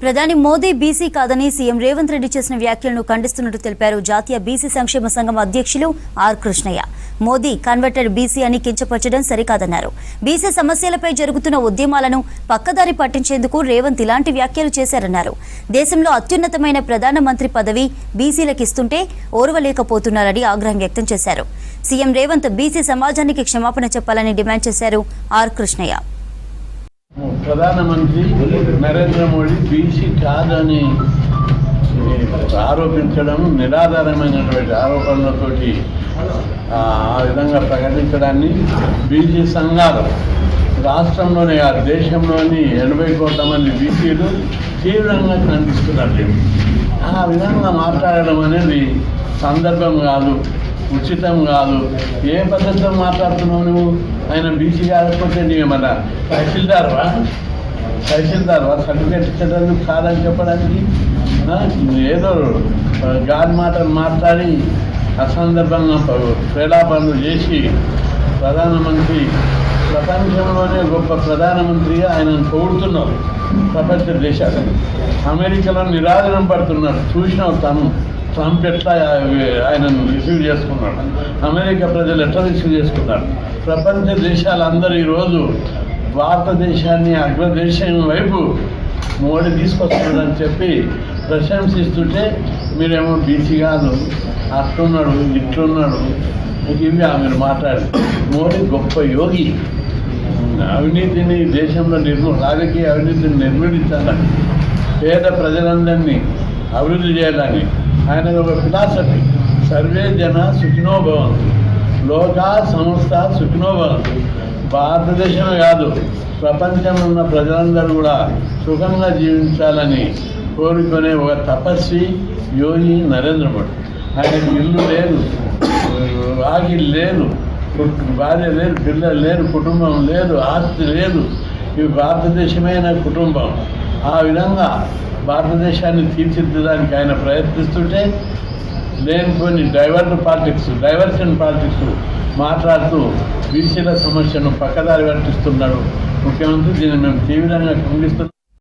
ప్రధాని మోదీ బీసీ కాదని సీఎం రేవంత్ రెడ్డి చేసిన వ్యాఖ్యలను ఖండిస్తున్నట్టు తెలిపారు జాతీయ బీసీ సంక్షేమ సంఘం అధ్యక్షులు R Krishnaiah. Modi converted BC అని కించపరచడం సరికాదన్నారు. బీసీ సమస్యలపై జరుగుతున్న ఉద్యమాలను పక్కదారి పట్టించేందుకు రేవంత్ ఇలాంటి వ్యాఖ్యలు చేశారన్నారు. దేశంలో అత్యున్నతమైన ప్రధానమంత్రి పదవి బీసీలకిస్తుంటే ఓర్వలేకపోతున్నారని ఆగ్రహం వ్యక్తం చేశారు. సీఎం రేవంత్ బీసీ సమాజానికి క్షమాపణ చెప్పాలని డిమాండ్ చేశారు ఆర్ కృష్ణయ్య. ప్రధానమంత్రి నరేంద్ర మోడీ బీసీ కాదని ఆరోపించడం నిరాధారమైనటువంటి ఆరోపణలతోటి ఆ విధంగా ప్రకటించడాన్ని బీసీ సంఘాలు రాష్ట్రంలోనే కాదు దేశంలోని 80 కోట్ల మంది బీసీలు తీవ్రంగా ఖండిస్తున్నారు. ఆ విధంగా మాట్లాడడం అనేది సందర్భం కాదు, ఉచితం కాదు. ఏ పద్ధతిలో మాట్లాడుతున్నావు నువ్వు? ఆయన బీసీ కాకపోతే నీవేమన్నా తహసీల్దార్వా సర్టిఫికేట్ ఇచ్చేటందుకు కాదని చెప్పడానికి ఏదో గాలి మాటలు మాట్లాడి అసందర్భంగా ప్రేలాపనలు చేసి ప్రధానమంత్రి ప్రపంచంలోనే గొప్ప ప్రధానమంత్రిగా ఆయనను పొగుడుతున్నారు. ప్రపంచ దేశాలు అమెరికాలో నిరాదరణ పడుతున్నారు. చూసినావు ట్రంప్ ఎట్లా ఆయనను రిసీవ్ చేసుకున్నాడు, అమెరికా ప్రజలు ఎట్లా రిసీవ్ చేసుకున్నారు. ప్రపంచ దేశాలందరూ ఈరోజు భారతదేశాన్ని అగ్రదేశం వైపు మోడీ తీసుకొస్తున్నాడని చెప్పి ప్రశంసిస్తుంటే మీరేమో బీసీ కాదు, అట్లున్నాడు ఇట్లున్నాడు ఇవి మీరు మాట్లాడి. మోడీ గొప్ప యోగి, అవినీతిని దేశంలో రాజకీయ అవినీతిని నిర్మూలించాలని, పేద ప్రజలందరినీ అభివృద్ధి చేయాలని ఆయన ఒక ఫిలాసఫీ. సర్వే జన సుఖినో భవంతు, లోకా సంస్థ సుఖినో భవంతు. భారతదేశమే కాదు ప్రపంచంలో ఉన్న ప్రజలందరూ కూడా సుఖంగా జీవించాలని కోరుకునే ఒక తపస్వి యోగి నరేంద్ర మోడీ. ఆయనకు ఇల్లు లేదు, వాకిలు లేదు, భార్య లేదు, పిల్లలు లేరు, కుటుంబం లేదు, ఆస్తి లేదు. ఇవి భారతదేశమైన కుటుంబం. ఆ విధంగా భారతదేశాన్ని తీర్చిదిద్దడానికి ఆయన ప్రయత్నిస్తుంటే లేనిపోని డైవర్షన్ పాలిటిక్స్ మాట్లాడుతూ బీసీల సమస్యను పక్కదారి పట్టిస్తున్నాడు ముఖ్యమంత్రి. దీన్ని మేము తీవ్రంగా ఖండిస్తున్నాం.